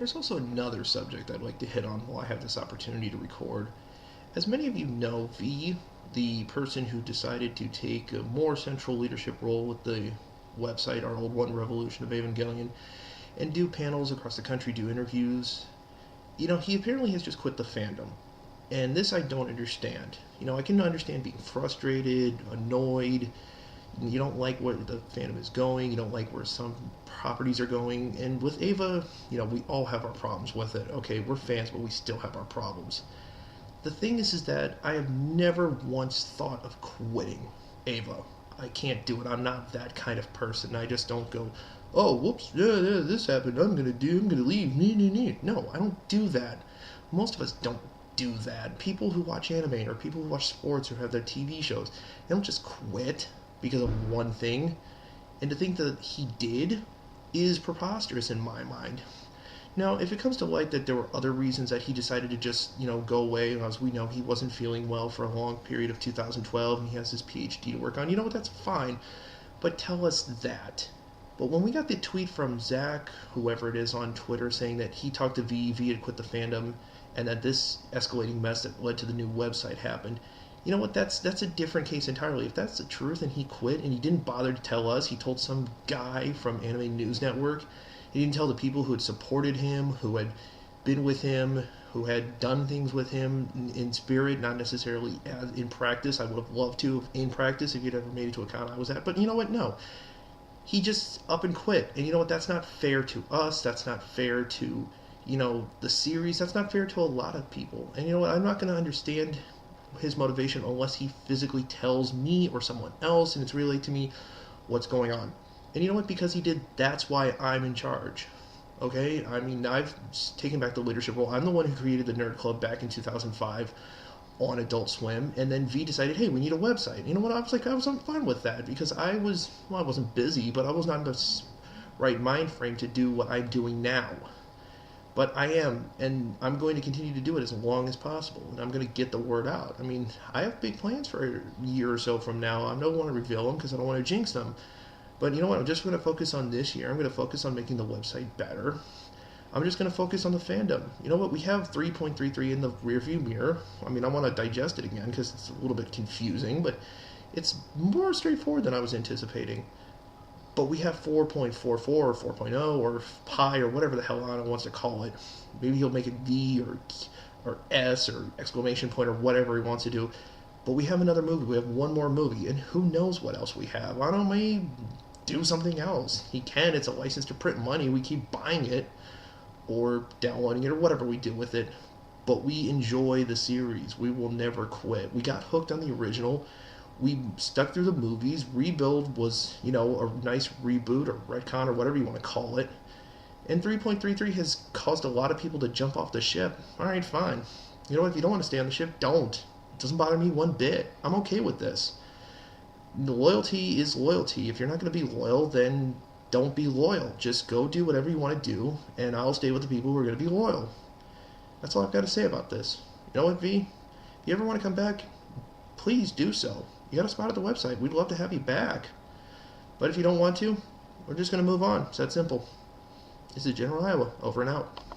There's also another subject I'd like to hit on while I have this opportunity to record. As many of you know, V, the person who decided to take a more central leadership role with the website, our old one, Revolution of Evangelion, and do panels across the country, do interviews, he apparently has just quit the fandom. And this I don't understand. I can understand being frustrated, annoyed. You don't like where the fandom is going. You don't like where some properties are going. And with Ava, we all have our problems with it. Okay, we're fans, but we still have our problems. The thing is that I have never once thought of quitting Ava. I can't do it. I'm not that kind of person. I just don't go, oh, whoops, yeah, this happened. I'm gonna leave. No, I don't do that. Most of us don't do that. People who watch anime or people who watch sports or have their TV shows, they don't just quit because of one thing. And to think that he did is preposterous in my mind. Now, if it comes to light that there were other reasons that he decided to just, go away, as we know, he wasn't feeling well for a long period of 2012 and he has his PhD to work on, that's fine. But tell us that. But when we got the tweet from Zach, whoever it is on Twitter, saying that he talked to V had quit the fandom, and that this escalating mess that led to the new website happened, that's a different case entirely. If that's the truth and he quit and he didn't bother to tell us, he told some guy from Anime News Network. He didn't tell the people who had supported him, who had been with him, who had done things with him in spirit, not necessarily as in practice. I would have loved to in practice if you'd ever made it to a con I was at. But you know what? No. He just up and quit. And you know what? That's not fair to us. That's not fair to, the series. That's not fair to a lot of people. And you know what? I'm not going to understand his motivation unless he physically tells me or someone else and it's relayed to me what's going on. And you know what? Because he did, that's why I'm in charge. Okay? I mean, I've taken back the leadership role. I'm the one who created the Nerd Club back in 2005 on Adult Swim. And then V decided, hey, we need a website. You know what? I was fine with that because I wasn't busy, but I was not in the right mind frame to do what I'm doing now. But I am, and I'm going to continue to do it as long as possible. And I'm going to get the word out. I mean, I have big plans for a year or so from now. I don't want to reveal them because I don't want to jinx them. But you know what? I'm just going to focus on this year. I'm going to focus on making the website better. I'm just going to focus on the fandom. You know what? We have 3.33 in the rearview mirror. I mean, I want to digest it again because it's a little bit confusing, but it's more straightforward than I was anticipating. But we have 4.44 or 4.0 or pi or whatever the hell Anna wants to call it. Maybe he'll make it V or S or exclamation point or whatever he wants to do. But we have another movie. We have one more movie. And who knows what else we have. Anna may do something else. He can. It's a license to print money. We keep buying it or downloading it or whatever we do with it. But we enjoy the series. We will never quit. We got hooked on the original. We stuck through the movies. Rebuild was, a nice reboot or retcon or whatever you want to call it. And 3.33 has caused a lot of people to jump off the ship. All right, fine. If you don't want to stay on the ship, don't. It doesn't bother me one bit. I'm okay with this. Loyalty is loyalty. If you're not going to be loyal, then don't be loyal. Just go do whatever you want to do, and I'll stay with the people who are going to be loyal. That's all I've got to say about this. You know what, V? If you ever want to come back, please do so. You got a spot at the website. We'd love to have you back. But if you don't want to, we're just going to move on. It's that simple. This is General Iowa. Over and out.